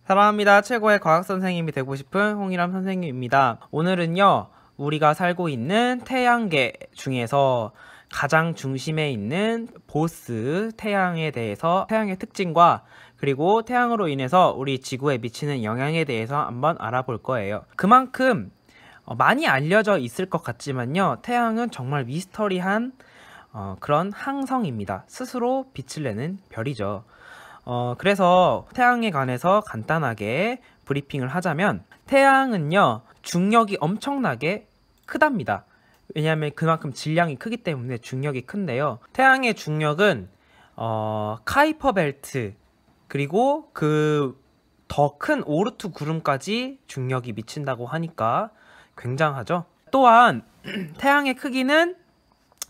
사랑합니다. 최고의 과학 선생님이 되고 싶은 홍일함 선생님입니다. 오늘은요, 우리가 살고 있는 태양계 중에서 가장 중심에 있는 보스 태양에 대해서 태양의 특징과 그리고 태양으로 인해서 우리 지구에 미치는 영향에 대해서 한번 알아볼 거예요. 그만큼 많이 알려져 있을 것 같지만요, 태양은 정말 미스터리한 그런 항성입니다. 스스로 빛을 내는 별이죠. 그래서 태양에 관해서 간단하게 브리핑을 하자면, 태양은요 중력이 엄청나게 크답니다. 왜냐하면 그만큼 질량이 크기 때문에 중력이 큰데요, 태양의 중력은 카이퍼 벨트 그리고 그 더 큰 오르트 구름까지 중력이 미친다고 하니까 굉장하죠. 또한 태양의 크기는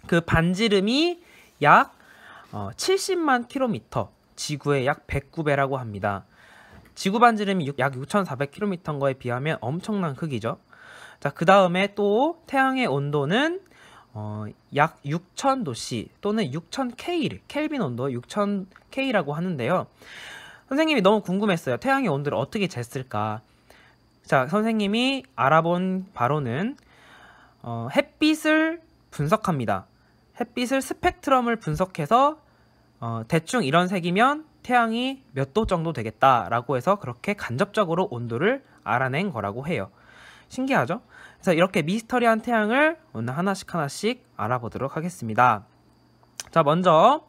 그 반지름이 약 70만 킬로미터, 지구의 약 109배라고 합니다. 지구 반지름이 약 6,400km인 거에 비하면 엄청난 크기죠. 자, 그 다음에 또 태양의 온도는 약 6000도씨 또는 6000K, 켈빈 온도 6000K라고 하는데요. 선생님이 너무 궁금했어요. 태양의 온도를 어떻게 쟀을까? 자, 선생님이 알아본 바로는 햇빛을 분석합니다. 햇빛을 스펙트럼을 분석해서 대충 이런 색이면 태양이 몇 도 정도 되겠다라고 해서 그렇게 간접적으로 온도를 알아낸 거라고 해요. 신기하죠? 그래서 이렇게 미스터리한 태양을 오늘 하나씩 알아보도록 하겠습니다. 자, 먼저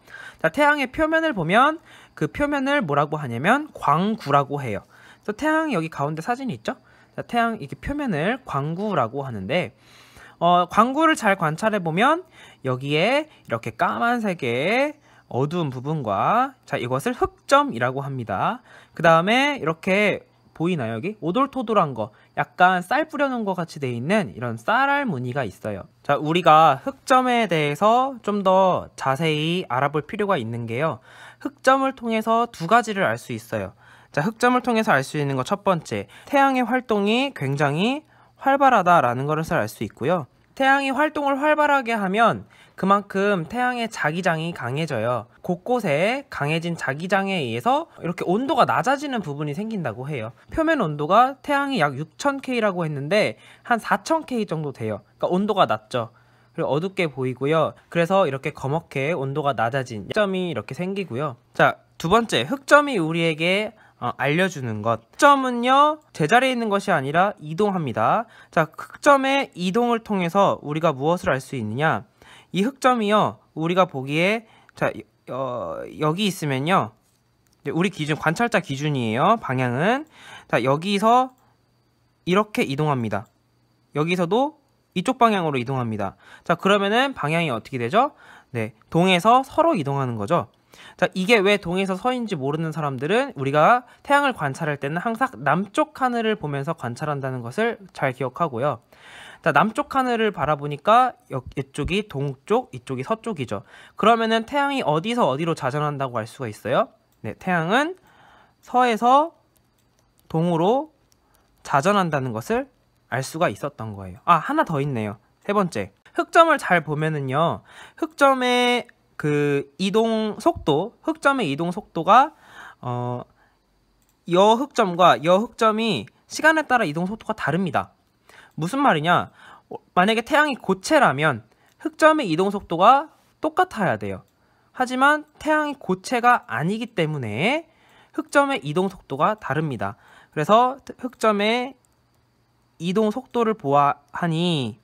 태양의 표면을 보면 그 표면을 뭐라고 하냐면 광구라고 해요. 그래서 태양 여기 가운데 사진이 있죠? 자, 태양 이게 표면을 광구라고 하는데, 광구를 잘 관찰해 보면 여기에 이렇게 까만색의 어두운 부분과, 자, 이것을 흑점이라고 합니다. 그 다음에 이렇게 보이나요? 여기 오돌토돌한 거, 약간 쌀 뿌려놓은 것 같이 돼 있는 이런 쌀알 무늬가 있어요. 자, 우리가 흑점에 대해서 좀 더 자세히 알아볼 필요가 있는 게요, 흑점을 통해서 두 가지를 알 수 있어요. 자, 흑점을 통해서 알 수 있는 거 첫 번째, 태양의 활동이 굉장히 활발하다라는 것을 알 수 있고요. 태양이 활동을 활발하게 하면 그만큼 태양의 자기장이 강해져요. 곳곳에 강해진 자기장에 의해서 이렇게 온도가 낮아지는 부분이 생긴다고 해요. 표면 온도가 태양이 약 6000K라고 했는데 한 4000K 정도 돼요. 그러니까 온도가 낮죠. 그리고 어둡게 보이고요. 그래서 이렇게 검게 온도가 낮아진 흑점이 이렇게 생기고요. 자, 두 번째, 흑점이 우리에게 알려주는 것. 흑점은요, 제자리에 있는 것이 아니라 이동합니다. 자, 흑점의 이동을 통해서 우리가 무엇을 알 수 있느냐? 이 흑점이요, 우리가 보기에, 자, 여기 있으면요, 우리 기준, 관찰자 기준이에요. 방향은, 자, 여기서 이렇게 이동합니다. 여기서도 이쪽 방향으로 이동합니다. 자, 그러면은 방향이 어떻게 되죠? 네, 동에서 서로 이동하는 거죠. 자, 이게 왜 동에서 서인지 모르는 사람들은 우리가 태양을 관찰할 때는 항상 남쪽 하늘을 보면서 관찰한다는 것을 잘 기억하고요. 자, 남쪽 하늘을 바라보니까 이쪽이 동쪽, 이쪽이 서쪽이죠. 그러면은 태양이 어디서 어디로 자전한다고 알 수가 있어요? 네, 태양은 서에서 동으로 자전한다는 것을 알 수가 있었던 거예요. 아, 하나 더 있네요. 세 번째, 흑점을 잘 보면은요, 흑점의 그 이동 속도, 흑점의 이동 속도가 여 흑점과 여 흑점이 시간에 따라 이동 속도가 다릅니다. 무슨 말이냐? 만약에 태양이 고체라면 흑점의 이동 속도가 똑같아야 돼요. 하지만 태양이 고체가 아니기 때문에 흑점의 이동 속도가 다릅니다. 그래서 흑점의 이동 속도를 보아하니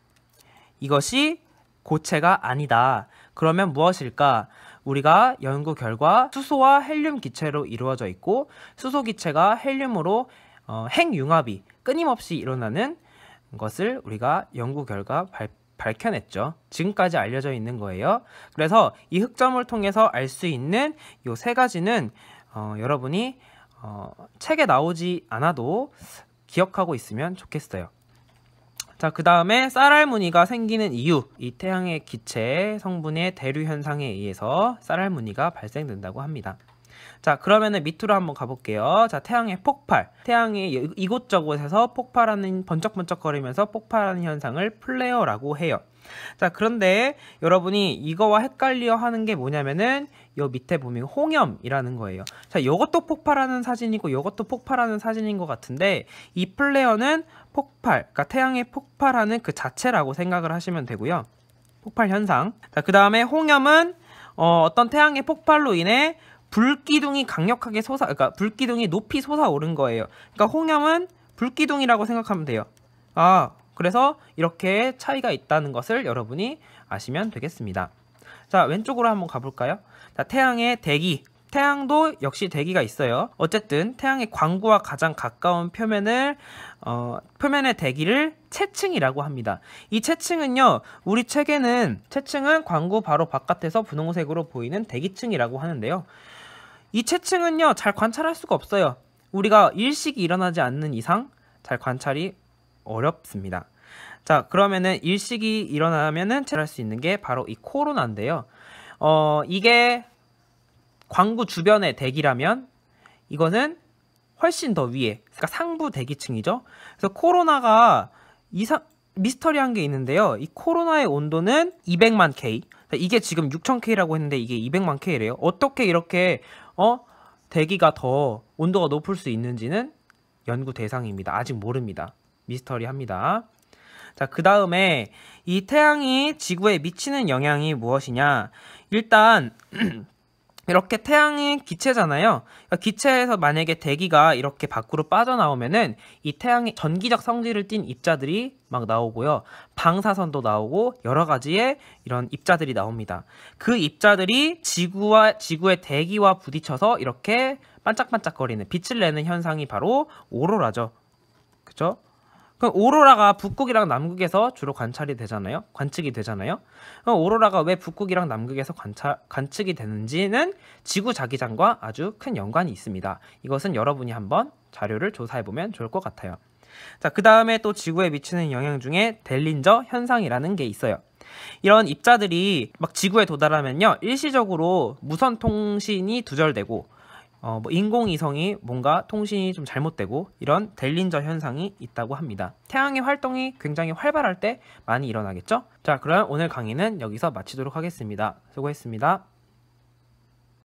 이것이 고체가 아니다. 그러면 무엇일까? 우리가 연구 결과 수소와 헬륨 기체로 이루어져 있고, 수소 기체가 헬륨으로 핵융합이 끊임없이 일어나는 것을 우리가 연구 결과 밝혀냈죠. 지금까지 알려져 있는 거예요. 그래서 이 흑점을 통해서 알 수 있는 이 세 가지는 여러분이 책에 나오지 않아도 기억하고 있으면 좋겠어요. 자, 그 다음에 쌀알 무늬가 생기는 이유, 이 태양의 기체 성분의 대류 현상에 의해서 쌀알 무늬가 발생된다고 합니다. 자, 그러면은 밑으로 한번 가볼게요. 자, 태양의 폭발, 태양이 이곳저곳에서 폭발하는, 번쩍번쩍거리면서 폭발하는 현상을 플레어라고 해요. 자, 그런데 여러분이 이거와 헷갈려 하는 게 뭐냐면은 요 밑에 보면 홍염이라는 거예요. 자, 요것도 폭발하는 사진이고 요것도 폭발하는 사진인 것 같은데 이 플레어는 폭발, 그러니까 태양이 폭발하는 그 자체라고 생각을 하시면 되고요. 폭발 현상. 자, 그 다음에 홍염은 어떤 태양의 폭발로 인해 불기둥이 강력하게 그러니까 불기둥이 높이 솟아오른 거예요. 그러니까 홍염은 불기둥이라고 생각하면 돼요. 그래서 이렇게 차이가 있다는 것을 여러분이 아시면 되겠습니다. 자, 왼쪽으로 한번 가볼까요? 자, 태양의 대기. 태양도 역시 대기가 있어요. 어쨌든 태양의 광구와 가장 가까운 표면의 대기를 채층이라고 합니다. 이 채층은요, 우리 책에는 채층은 광구 바로 바깥에서 분홍색으로 보이는 대기층이라고 하는데요. 이 채층은요, 잘 관찰할 수가 없어요. 우리가 일식이 일어나지 않는 이상 잘 관찰이 어렵습니다. 자, 그러면은 일식이 일어나면은 체크할 수 있는 게 바로 이 코로나인데요. 이게 광구 주변의 대기라면 이거는 훨씬 더 위에, 그러니까 상부 대기층이죠. 그래서 코로나가 미스터리한 게 있는데요. 이 코로나의 온도는 200만 K. 이게 지금 6000K라고 했는데 이게 200만 K래요. 어떻게 이렇게 대기가 더 온도가 높을 수 있는지는 연구 대상입니다. 아직 모릅니다. 미스터리합니다. 자, 그 다음에 이 태양이 지구에 미치는 영향이 무엇이냐? 일단 이렇게 태양이 기체잖아요. 그러니까 기체에서 만약에 대기가 이렇게 밖으로 빠져나오면은 이 태양의 전기적 성질을 띤 입자들이 막 나오고요. 방사선도 나오고 여러 가지의 이런 입자들이 나옵니다. 그 입자들이 지구의 대기와 부딪혀서 이렇게 반짝반짝거리는 빛을 내는 현상이 바로 오로라죠. 그죠? 그럼 오로라가 북극이랑 남극에서 주로 관측이 되잖아요. 그럼 오로라가 왜 북극이랑 남극에서 관측이 되는지는 지구 자기장과 아주 큰 연관이 있습니다. 이것은 여러분이 한번 자료를 조사해보면 좋을 것 같아요. 자, 그 다음에 또 지구에 미치는 영향 중에 델린저 현상이라는 게 있어요. 이런 입자들이 막 지구에 도달하면요, 일시적으로 무선 통신이 두절되고 인공위성이 뭔가 통신이 좀 잘못되고 이런 델린저 현상이 있다고 합니다. 태양의 활동이 굉장히 활발할 때 많이 일어나겠죠? 자, 그럼 오늘 강의는 여기서 마치도록 하겠습니다. 수고했습니다.